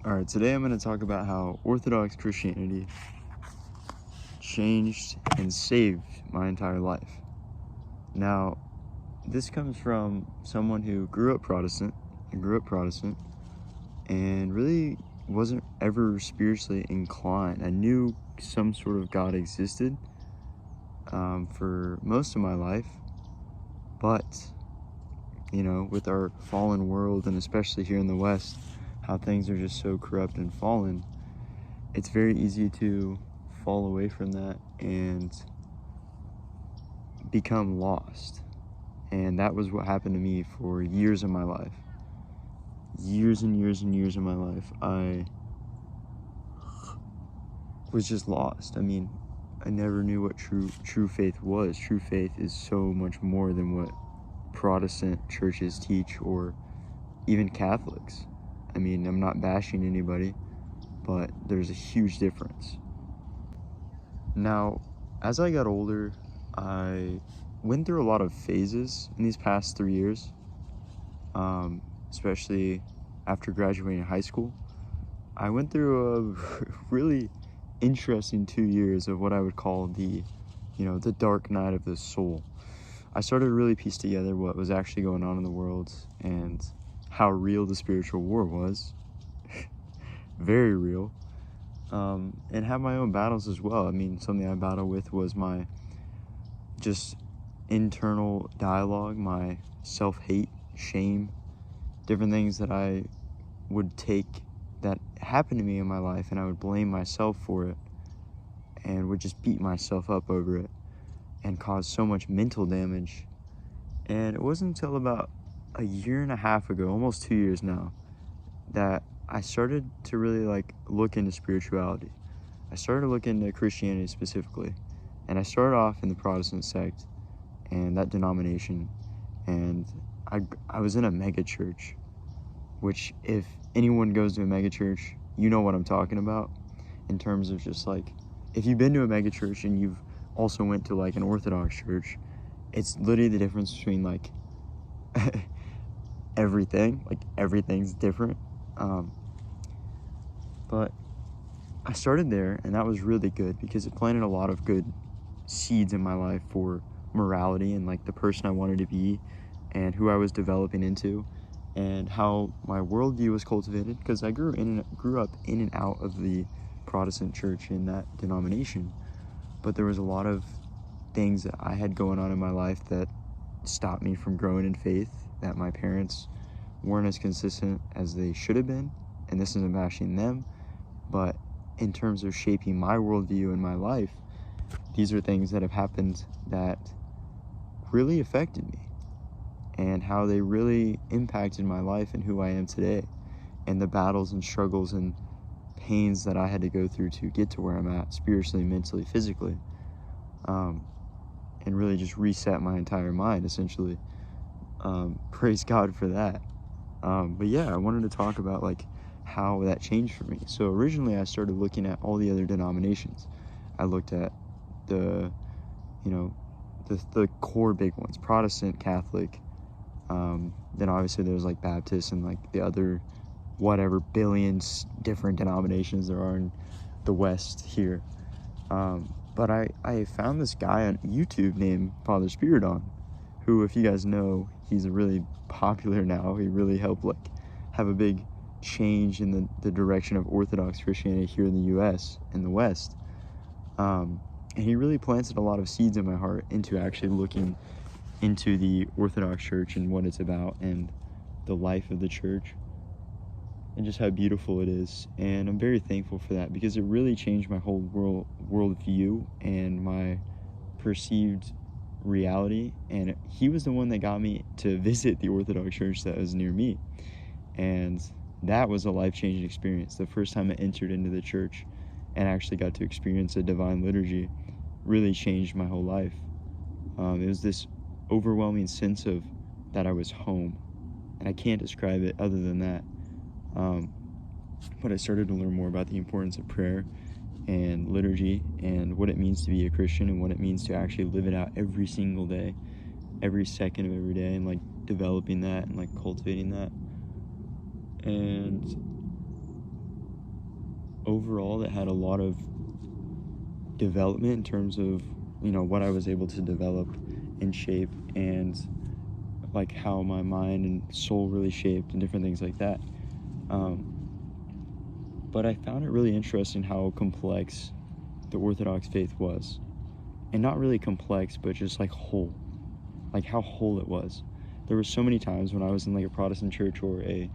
Alright, today I'm going to talk about how Orthodox Christianity changed and saved my entire life. Now, this comes from someone who grew up Protestant and really wasn't ever spiritually inclined. I knew some sort of God existed for most of my life, but, with our fallen world, and especially here in the West, how things are just so corrupt and fallen, it's very easy to fall away from that and become lost. And that was what happened to me for years of my life. Years and years and years of my life, I was just lost. I never knew what true faith was. True faith is so much more than what Protestant churches teach, or even Catholics. I'm not bashing anybody, but there's a huge difference. Now, as I got older, I went through a lot of phases in these past 3 years, especially after graduating high school. I went through a really interesting 2 years of what I would call the dark night of the soul. I started to really piece together what was actually going on in the world and how real the spiritual war was. Very real. And have my own battles as well. Something I battled with was my just internal dialogue, my self-hate, shame, different things that I would take that happened to me in my life, and I would blame myself for it and would just beat myself up over it and cause so much mental damage. And it wasn't until about a year and a half ago, almost 2 years now, that I started to really look into spirituality. I started to look into Christianity specifically, and I started off in the Protestant sect and that denomination, and I was in a mega church, which if anyone goes to a mega church, you know what I'm talking about, in terms of just if you've been to a mega church and you've also went to an Orthodox church, it's literally the difference between everything's different. But I started there, and that was really good because it planted a lot of good seeds in my life for morality and the person I wanted to be and who I was developing into, and how my worldview was cultivated, because I grew up in and out of the Protestant church in that denomination. But there was a lot of things that I had going on in my life that stopped me from growing in faith, that my parents weren't as consistent as they should have been. And this isn't bashing them, but in terms of shaping my worldview and my life, these are things that have happened that really affected me, and how they really impacted my life and who I am today, and the battles and struggles and pains that I had to go through to get to where I'm at spiritually, mentally, physically, and really just reset my entire mind, essentially. Praise God for that. But yeah, I wanted to talk about how that changed for me. So originally I started looking at all the other denominations. I looked at the core big ones: Protestant, Catholic, then obviously there was Baptist and the other whatever billions different denominations there are in the West here. But I found this guy on YouTube named Father Spiridon, who, if you guys know, he's really popular now. He really helped have a big change in the direction of Orthodox Christianity here in the U.S. and the West. And he really planted a lot of seeds in my heart into actually looking into the Orthodox Church and what it's about and the life of the church and just how beautiful it is. And I'm very thankful for that, because it really changed my whole worldview and my perceived reality. And he was the one that got me to visit the Orthodox Church that was near me, and that was a life-changing experience. The first time I entered into the church and actually got to experience a divine liturgy really changed my whole life. It was this overwhelming sense of that I was home, and I can't describe it other than that. But I started to learn more about the importance of prayer and liturgy and what it means to be a Christian and what it means to actually live it out every single day, every second of every day, and developing that and cultivating that. And overall that had a lot of development in terms of, what I was able to develop and shape, and like how my mind and soul really shaped and different things like that. But I found it really interesting how complex the Orthodox faith was. And not really complex, but just like whole. Like how whole it was. There were so many times when I was in like a Protestant church or a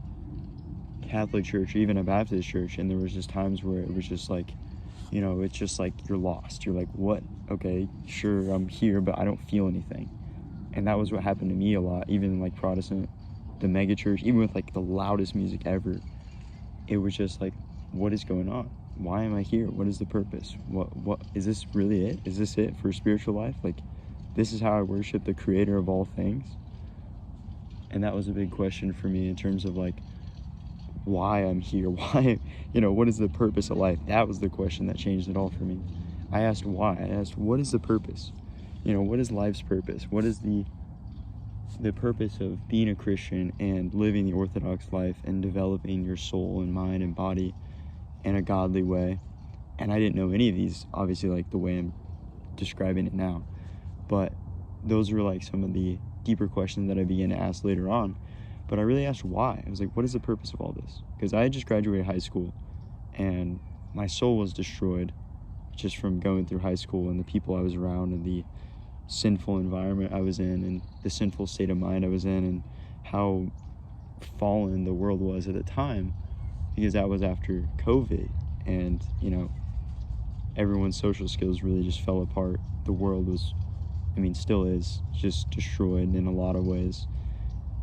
Catholic church or even a Baptist church, and there was just times where it was just like, it's just like you're lost. You're like, what? Okay, sure, I'm here, but I don't feel anything. And that was what happened to me a lot, even in like Protestant, the mega church, even with like the loudest music ever. It was just like, what is going on? Why am I here? What is the purpose? What is this really it? Is this it for spiritual life? Like, this is how I worship the creator of all things? And that was a big question for me in terms of like, why I'm here, why, what is the purpose of life? That was the question that changed it all for me. I asked why. I asked, what is the purpose? What is life's purpose? What is the purpose of being a Christian and living the Orthodox life and developing your soul and mind and body in a godly way? And I didn't know any of these, obviously, like the way I'm describing it now. But those were like some of the deeper questions that I began to ask later on. But I really asked why. I was like, what is the purpose of all this? Because I had just graduated high school, and my soul was destroyed just from going through high school and the people I was around and the sinful environment I was in and the sinful state of mind I was in and how fallen the world was at the time, because that was after COVID, and everyone's social skills really just fell apart. The world was, still is, just destroyed in a lot of ways.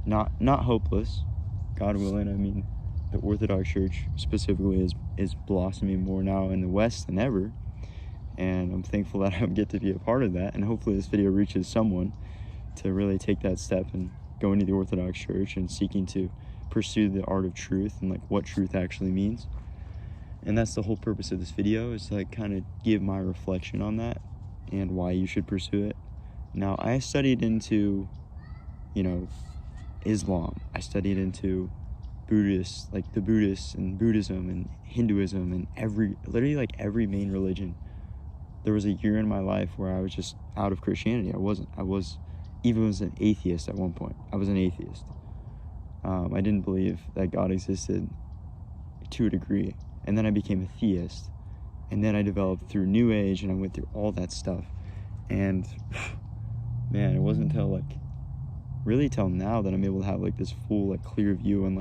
Not hopeless, God willing. The Orthodox Church specifically is blossoming more now in the West than ever, and I'm thankful that I get to be a part of that, and hopefully this video reaches someone to really take that step and go into the Orthodox Church and seeking to pursue the art of truth and like what truth actually means. And that's the whole purpose of this video, is to like kind of give my reflection on that and why you should pursue it. Now, I studied into Islam. I studied into Buddhists, like the Buddhists and Buddhism and Hinduism and literally every main religion. There was a year in my life where I was just out of Christianity. I was an atheist at one point. I was an atheist. I didn't believe that God existed to a degree. And then I became a theist. And then I developed through New Age, and I went through all that stuff. And man, it wasn't until till now that I'm able to have this full clear view on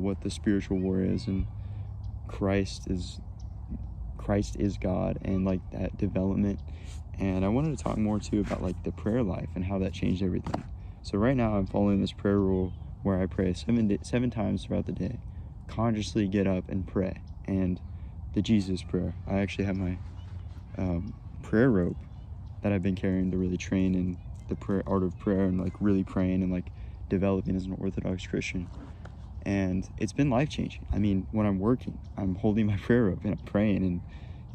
what the spiritual war is, and Christ is God, and that development. And I wanted to talk more too about the prayer life and how that changed everything. So right now I'm following this prayer rule where I pray 7 times throughout the day. Consciously get up and pray. And the Jesus prayer. I actually have my prayer rope that I've been carrying to really train in the art of prayer and really praying and developing as an Orthodox Christian. And it's been life-changing. When I'm working, I'm holding my prayer rope and I'm praying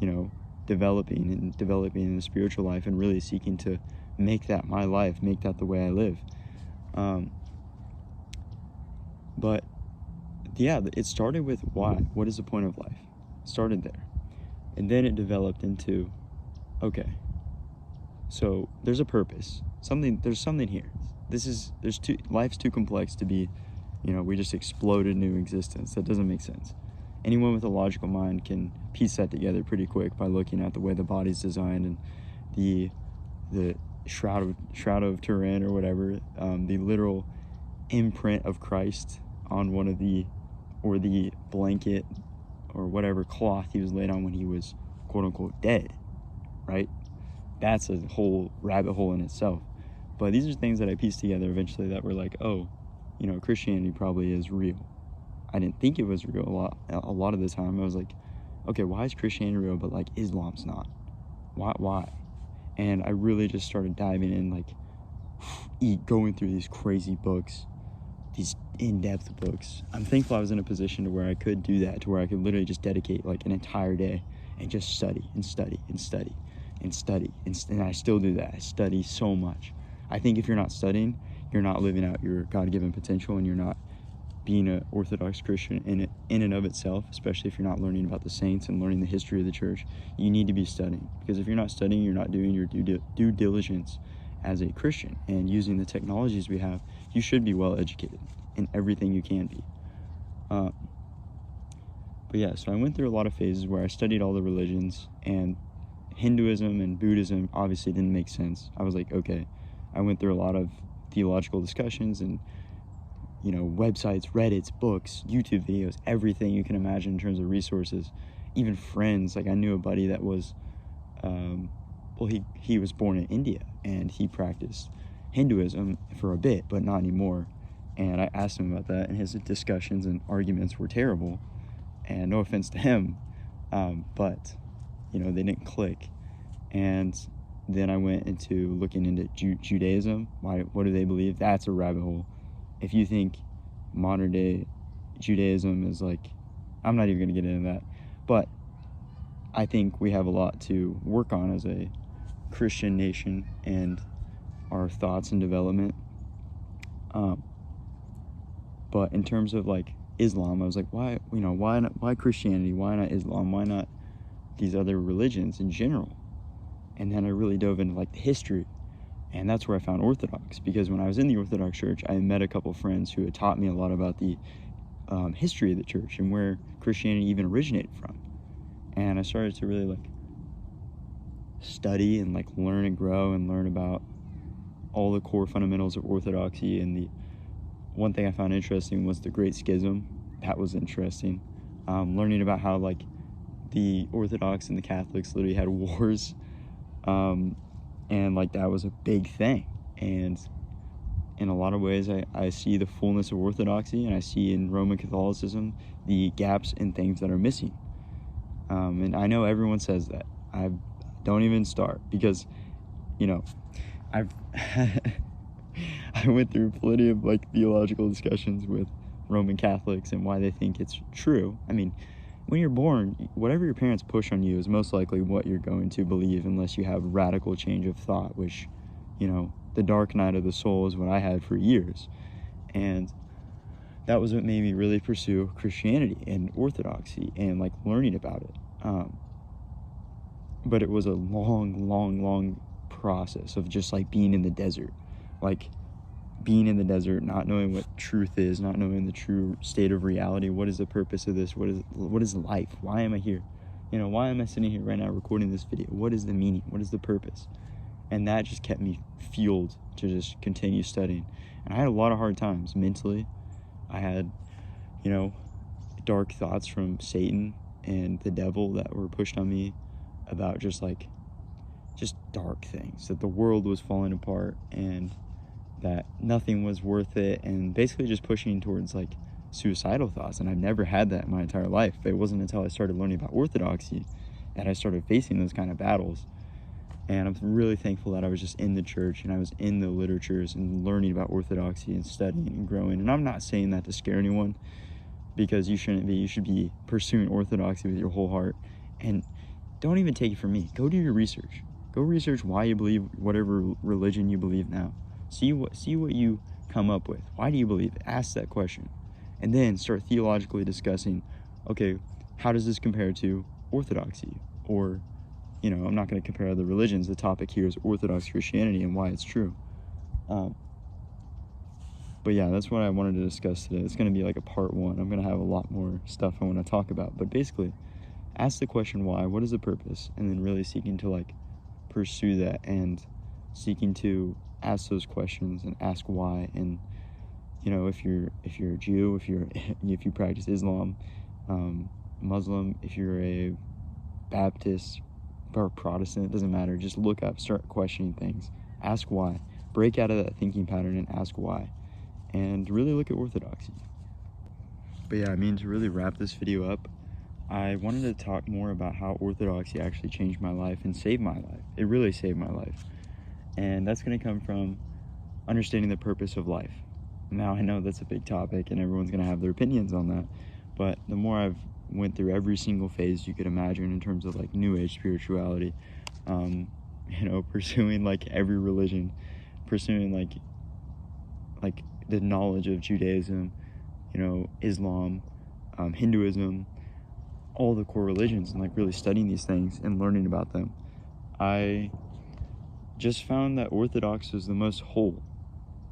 and developing in the spiritual life and really seeking to make that my life, make that the way I live. But yeah, it started with why. What is the point of life? It started there. And then it developed into, okay, so there's a purpose. There's something here. Life's too complex to be, we just exploded into existence. That doesn't make sense. Anyone with a logical mind can piece that together pretty quick by looking at the way the body's designed and the shroud of Turin or whatever, the literal imprint of Christ on or the blanket or whatever cloth he was laid on when he was quote unquote dead, right? That's a whole rabbit hole in itself. But these are things that I pieced together eventually that were Christianity probably is real. I didn't think it was real a lot of the time. I was like, okay, why is Christianity real but Islam's not? Why? And I really just started diving in, going through these crazy books, these in-depth books. I'm thankful I was in a position to where I could do that, to where I could literally just dedicate an entire day and just study and study and study and study. And I still do that. I study so much. I think if you're not studying, you're not living out your God-given potential, and you're not being an Orthodox Christian in and of itself, especially if you're not learning about the saints and learning the history of the church, you need to be studying. Because if you're not studying, you're not doing your due diligence as a Christian. And using the technologies we have, you should be well educated in everything you can be. But yeah, so I went through a lot of phases where I studied all the religions, and Hinduism and Buddhism obviously didn't make sense. I was like, okay. I went through a lot of theological discussions and, websites, Reddits, books, YouTube videos, everything you can imagine in terms of resources. Even friends. Like, I knew a buddy that was, he was born in India, and he practiced Hinduism for a bit, but not anymore. And I asked him about that, and his discussions and arguments were terrible. And no offense to him, but, they didn't click. And then I went into looking into Judaism. What do they believe? That's a rabbit hole. If you think modern day Judaism is like, I'm not even going to get into that. But I think we have a lot to work on as a Christian nation and our thoughts and development. But in terms of like Islam, I was like, why Christianity? Why not Islam? Why not these other religions in general? And then I really dove into like the history, and that's where I found Orthodox, because when I was in the Orthodox Church, I met a couple friends who had taught me a lot about the history of the church and where Christianity even originated from. And I started to really like study and like learn and grow and learn about all the core fundamentals of Orthodoxy. And the one thing I found interesting was the Great Schism. That was interesting. Learning about how like the Orthodox and the Catholics literally had wars. And like that was a big thing. And in a lot of ways, I see the fullness of Orthodoxy, and I see in Roman Catholicism the gaps and things that are missing. And I know everyone says that. I don't even start, because, I've I went through plenty of like theological discussions with Roman Catholics and why they think it's true. I mean, when you're born, whatever your parents push on you is most likely what you're going to believe, unless you have radical change of thought, which, the dark night of the soul is what I had for years. And that was what made me really pursue Christianity and Orthodoxy and like learning about it. But it was a long process of just like being in the desert. Like being in the desert, not knowing what truth is, not knowing the true state of reality. What is the purpose of this? What is life? Why am I here? Why am I sitting here right now recording this video? What is the meaning? What is the purpose? And that just kept me fueled to just continue studying. And I had a lot of hard times mentally. I had, dark thoughts from Satan and the devil that were pushed on me about just dark things, that the world was falling apart and that nothing was worth it, and basically just pushing towards like suicidal thoughts. And I've never had that in my entire life. It wasn't until I started learning about Orthodoxy that I started facing those kind of battles. And I'm really thankful that I was just in the church and I was in the literatures and learning about Orthodoxy and studying and growing. And I'm not saying that to scare anyone, because you shouldn't be. You should be pursuing Orthodoxy with your whole heart. And don't even take it from me. Go do your research. Go research why you believe whatever religion you believe now. See what you come up with. Why do you believe it? Ask that question. And then start theologically discussing, okay, how does this compare to Orthodoxy? Or, I'm not going to compare other religions. The topic here is Orthodox Christianity and why it's true. But yeah, that's what I wanted to discuss today. It's going to be like a part one. I'm going to have a lot more stuff I want to talk about. But basically, ask the question why, what is the purpose? And then really seeking to like pursue that and seeking to ask those questions and ask why. And if you're a Jew, if you practice Islam, Muslim, if you're a Baptist or Protestant, it doesn't matter. Just look up, start questioning things, ask why, break out of that thinking pattern and ask why, and really look at Orthodoxy. But yeah, to really wrap this video up, I wanted to talk more about how Orthodoxy actually changed my life and saved my life. It really saved my life. And that's going to come from understanding the purpose of life. Now, I know that's a big topic and everyone's going to have their opinions on that, but the more I've went through every single phase you could imagine in terms of like New Age spirituality, pursuing like every religion, pursuing like the knowledge of Judaism, Islam, Hinduism, all the core religions, and like really studying these things and learning about them, I just found that Orthodox is the most whole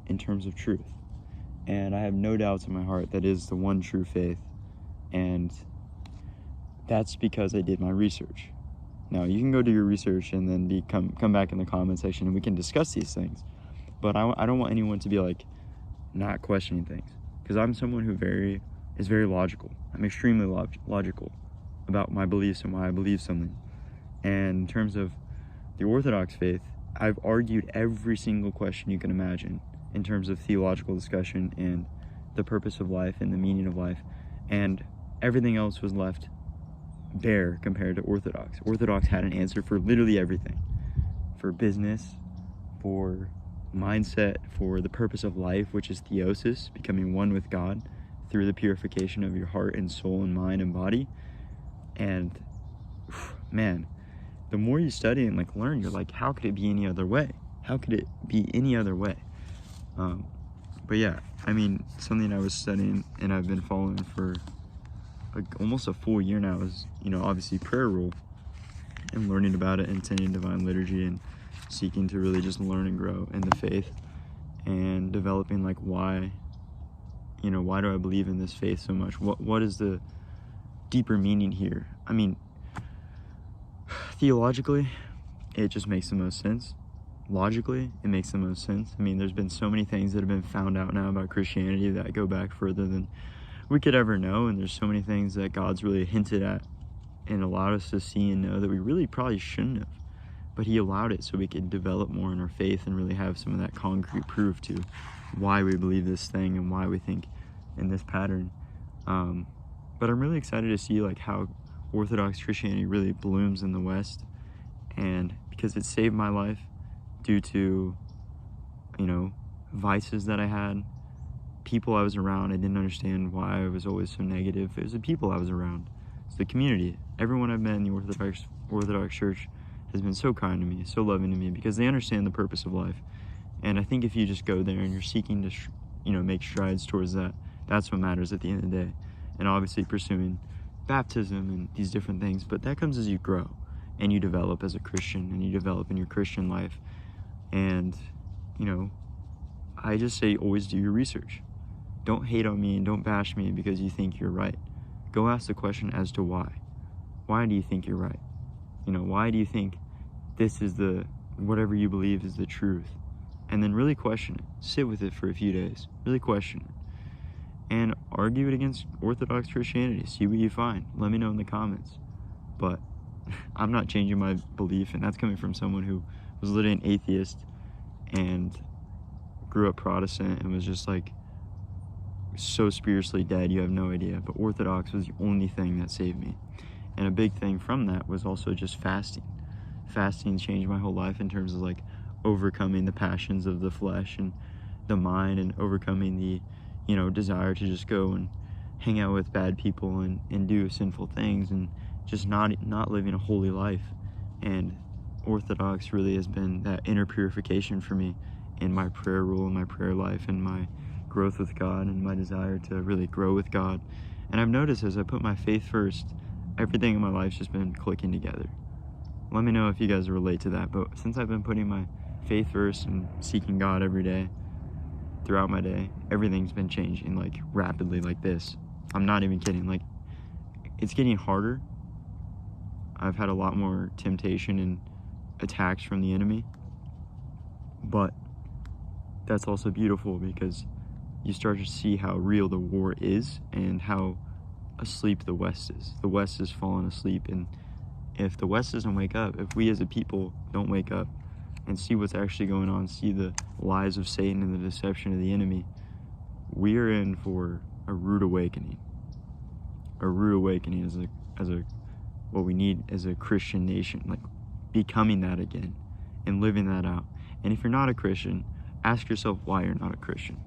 in terms of truth. And I have no doubts in my heart that is the one true faith. And that's because I did my research. Now, you can go do your research and then come back in the comment section and we can discuss these things. But I don't want anyone to be like not questioning things, because I'm someone who is very logical. I'm extremely logical about my beliefs and why I believe something. And in terms of the Orthodox faith, I've argued every single question you can imagine in terms of theological discussion and the purpose of life and the meaning of life, and everything else was left bare compared to Orthodox. Orthodox had an answer for literally everything, for business, for mindset, for the purpose of life, which is Theosis, becoming one with God through the purification of your heart and soul and mind and body. And man, the more you study and like learn, you're like, how could it be any other way? How could it be any other way? But yeah, I mean, something I was studying and I've been following for almost a full year now is, obviously prayer rule, and learning about it and attending divine liturgy and seeking to really just learn and grow in the faith and developing like why do I believe in this faith so much? What is the deeper meaning here? I mean, theologically, it just makes the most sense. Logically, it makes the most sense. I mean, there's been so many things that have been found out now about Christianity that go back further than we could ever know, and there's so many things that God's really hinted at and allowed us to see and know that we really probably shouldn't have. But he allowed it so we could develop more in our faith and really have some of that concrete proof to why we believe this thing and why we think in this pattern. But I'm really excited to see like how Orthodox Christianity really blooms in the West, and because it saved my life due to, vices that I had, people I was around. I didn't understand why I was always so negative. It was the people I was around. It's the community. Everyone I've met in the Orthodox Church has been so kind to me, so loving to me, because they understand the purpose of life. And I think if you just go there and you're seeking to, make strides towards that, that's what matters at the end of the day. And obviously pursuing baptism and these different things, but that comes as you grow and you develop as a Christian and you develop in your Christian life. And, I just say always do your research. Don't hate on me and don't bash me because you think you're right. Go ask the question as to why. Why do you think you're right? Why do you think this is whatever you believe is the truth? And then really question it. Sit with it for a few days. Really question it. And argue it against Orthodox Christianity. See what you find. Let me know in the comments. But I'm not changing my belief, and that's coming from someone who was literally an atheist and grew up Protestant and was just like so spiritually dead, you have no idea. But Orthodox was the only thing that saved me. And a big thing from that was also just fasting. Fasting changed my whole life in terms of like overcoming the passions of the flesh and the mind, and overcoming the, desire to just go and hang out with bad people and do sinful things and just not living a holy life. And Orthodox really has been that inner purification for me in my prayer rule and my prayer life and my growth with God and my desire to really grow with God. And I've noticed as I put my faith first, everything in my life's just been clicking together. Let me know if you guys relate to that. But since I've been putting my faith first and seeking God every day, throughout my day, everything's been changing like rapidly like this. I'm not even kidding. Like, it's getting harder. I've had a lot more temptation and attacks from the enemy. But that's also beautiful because you start to see how real the war is and how asleep the West is. The West is falling asleep, and if the West doesn't wake up, if we as a people don't wake up and see what's actually going on, see the lies of Satan and the deception of the enemy, we are in for a rude awakening. A rude awakening as a what we need as a Christian nation, like becoming that again and living that out. And if you're not a Christian, ask yourself why you're not a Christian.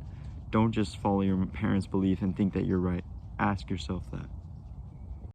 Don't just follow your parents' belief and think that you're right. Ask yourself that.